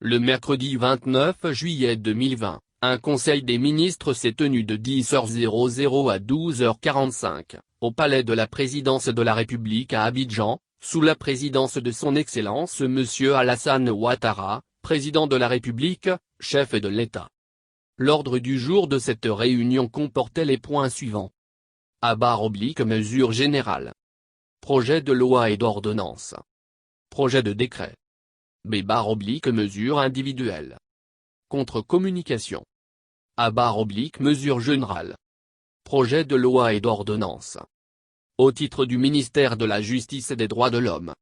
Le mercredi 29 juillet 2020, un conseil des ministres s'est tenu de 10h00 à 12h45, au palais de la présidence de la République à Abidjan, sous la présidence de son Excellence Monsieur Alassane Ouattara, président de la République, chef de l'État. L'ordre du jour de cette réunion comportait les points suivants. /mesures générales. Projet de loi et d'ordonnance. Projet de décret. /mesures individuelles. Contre-communication. /mesures générales. Projet de loi et d'ordonnance. Au titre du ministère de la Justice et des Droits de l'Homme.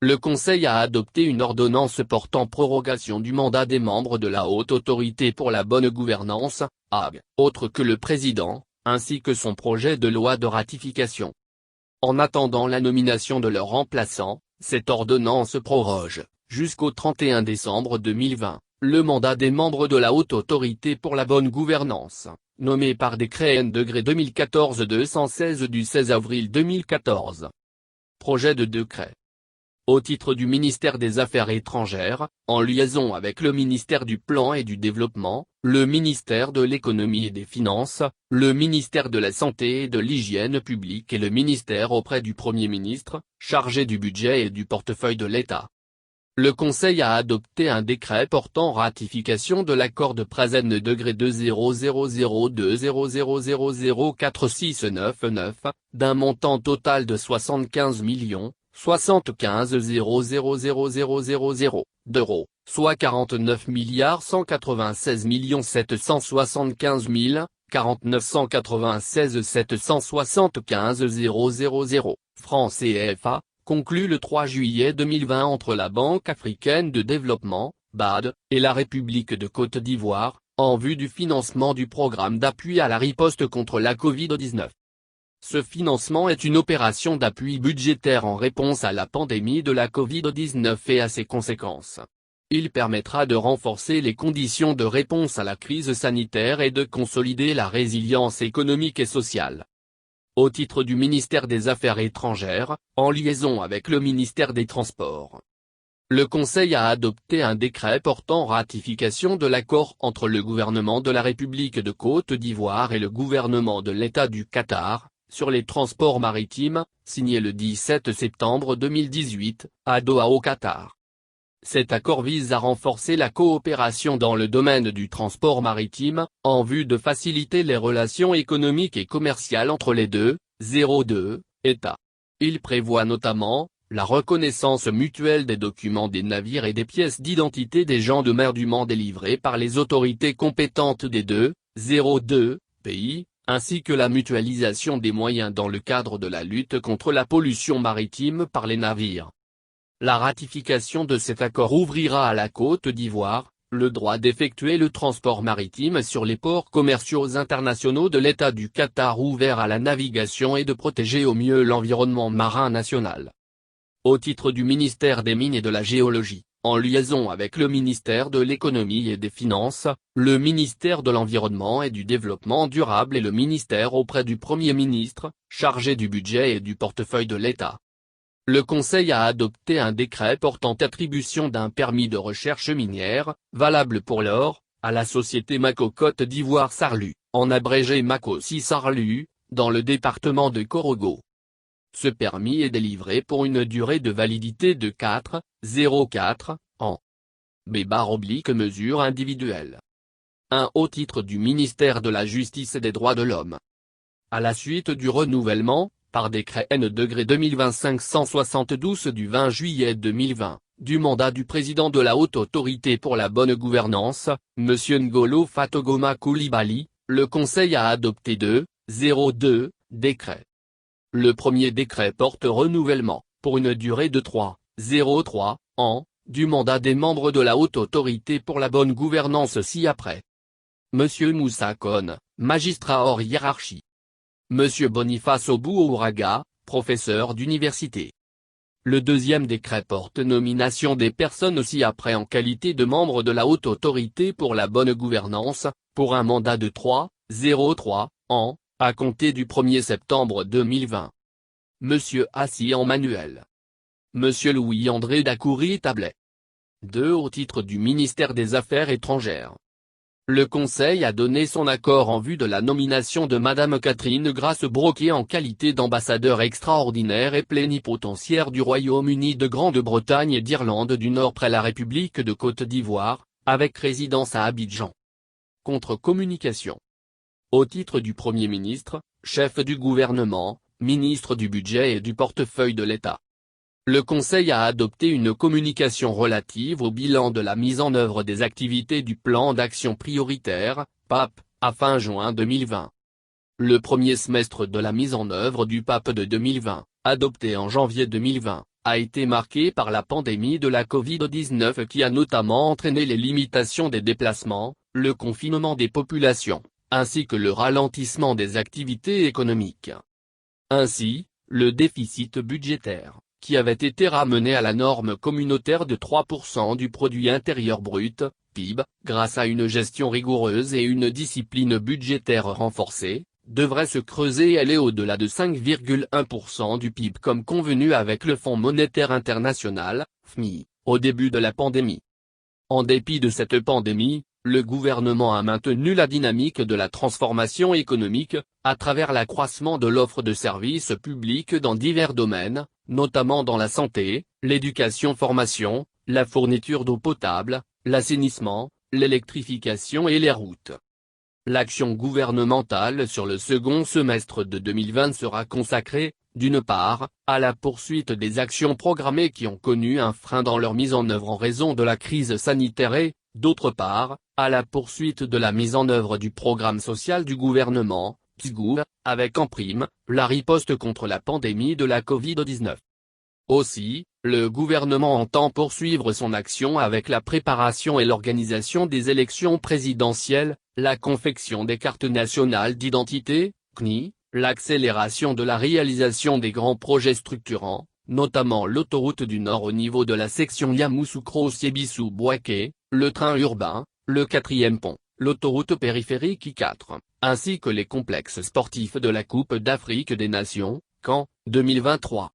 Le Conseil a adopté une ordonnance portant prorogation du mandat des membres de la Haute Autorité pour la Bonne Gouvernance, HAG, autre que le président, ainsi que son projet de loi de ratification. En attendant la nomination de leur remplaçant, cette ordonnance proroge, jusqu'au 31 décembre 2020, le mandat des membres de la Haute Autorité pour la Bonne Gouvernance, nommé par décret N-degré 2014-216 du 16 avril 2014. Projet de décret. Au titre du ministère des Affaires étrangères, en liaison avec le ministère du Plan et du Développement, le ministère de l'Économie et des Finances, le ministère de la Santé et de l'Hygiène publique et le ministère auprès du Premier ministre, chargé du budget et du portefeuille de l'État. Le Conseil a adopté un décret portant ratification de l'accord de Prasen N-degré 200020004699 d'un montant total de 75 000 d'euros, soit 49 196 775 49 196 775 000 francs CFA, conclu le 3 juillet 2020 entre la Banque africaine de développement, BAD, et la République de Côte d'Ivoire, en vue du financement du programme d'appui à la riposte contre la Covid-19. Ce financement est une opération d'appui budgétaire en réponse à la pandémie de la Covid-19 et à ses conséquences. Il permettra de renforcer les conditions de réponse à la crise sanitaire et de consolider la résilience économique et sociale. Au titre du ministère des Affaires étrangères, en liaison avec le ministère des Transports. Le Conseil a adopté un décret portant ratification de l'accord entre le gouvernement de la République de Côte d'Ivoire et le gouvernement de l'État du Qatar, sur les transports maritimes, signé le 17 septembre 2018, à Doha au Qatar. Cet accord vise à renforcer la coopération dans le domaine du transport maritime, en vue de faciliter les relations économiques et commerciales entre les deux États. Il prévoit notamment, la reconnaissance mutuelle des documents des navires et des pièces d'identité des gens de mer dûment délivrés par les autorités compétentes des deux pays, ainsi que la mutualisation des moyens dans le cadre de la lutte contre la pollution maritime par les navires. La ratification de cet accord ouvrira à la Côte d'Ivoire, le droit d'effectuer le transport maritime sur les ports commerciaux internationaux de l'État du Qatar ouverts à la navigation et de protéger au mieux l'environnement marin national. Au titre du ministère des Mines et de la Géologie, en liaison avec le ministère de l'Économie et des Finances, le ministère de l'Environnement et du Développement durable et le ministère auprès du Premier ministre, chargé du budget et du portefeuille de l'État. Le Conseil a adopté un décret portant attribution d'un permis de recherche minière, valable pour l'or, à la société Mako Côte d'Ivoire Sarlu, en abrégé Mako Si Sarlu, dans le département de Korogo. Ce permis est délivré pour une durée de validité de 4 ans. /mesures individuelles. 1. Au titre du ministère de la Justice et des Droits de l'Homme. À la suite du renouvellement, par décret N-degré 2025-172 du 20 juillet 2020, du mandat du président de la Haute Autorité pour la Bonne Gouvernance, M. Ngolo Fatogoma Coulibaly, le Conseil a adopté deux décrets. Le premier décret porte renouvellement, pour une durée de 3 ans, du mandat des membres de la Haute Autorité pour la Bonne Gouvernance ci-après. M. Moussa Kone, magistrat hors hiérarchie. M. Boniface Obou-Ouraga, professeur d'université. Le deuxième décret porte nomination des personnes ci-après en qualité de membres de la Haute Autorité pour la Bonne Gouvernance, pour un mandat de 3 ans, à compter du 1er septembre 2020. M. Assi Emmanuel. M. Louis-André Dacoury Tablet. 2 au titre du ministère des Affaires étrangères. Le Conseil a donné son accord en vue de la nomination de Madame Catherine Grace-Broquet en qualité d'ambassadeur extraordinaire et plénipotentiaire du Royaume-Uni de Grande-Bretagne et d'Irlande du Nord près la République de Côte d'Ivoire, avec résidence à Abidjan. Contre-communication. Au titre du Premier ministre, chef du gouvernement, ministre du Budget et du portefeuille de l'État. Le Conseil a adopté une communication relative au bilan de la mise en œuvre des activités du plan d'action prioritaire, PAP, à fin juin 2020. Le premier semestre de la mise en œuvre du PAP de 2020, adopté en janvier 2020, a été marqué par la pandémie de la Covid-19 qui a notamment entraîné les limitations des déplacements, le confinement des populations, ainsi que le ralentissement des activités économiques. Ainsi, le déficit budgétaire, qui avait été ramené à la norme communautaire de 3% du produit intérieur brut, PIB, grâce à une gestion rigoureuse et une discipline budgétaire renforcée, devrait se creuser et aller au-delà de 5,1% du PIB comme convenu avec le Fonds monétaire international, FMI, au début de la pandémie. En dépit de cette pandémie, le gouvernement a maintenu la dynamique de la transformation économique, à travers l'accroissement de l'offre de services publics dans divers domaines, notamment dans la santé, l'éducation-formation, la fourniture d'eau potable, l'assainissement, l'électrification et les routes. L'action gouvernementale sur le second semestre de 2020 sera consacrée, d'une part, à la poursuite des actions programmées qui ont connu un frein dans leur mise en œuvre en raison de la crise sanitaire et, d'autre part, à la poursuite de la mise en œuvre du programme social du gouvernement, PSGOV, avec en prime, la riposte contre la pandémie de la Covid-19. Aussi, le gouvernement entend poursuivre son action avec la préparation et l'organisation des élections présidentielles, la confection des cartes nationales d'identité, CNI, l'accélération de la réalisation des grands projets structurants, notamment l'autoroute du Nord au niveau de la section Yamoussoukro-Siébissou-Bouaké, le train urbain, le 4e pont, l'autoroute périphérique I4, ainsi que les complexes sportifs de la Coupe d'Afrique des Nations, Caen, 2023.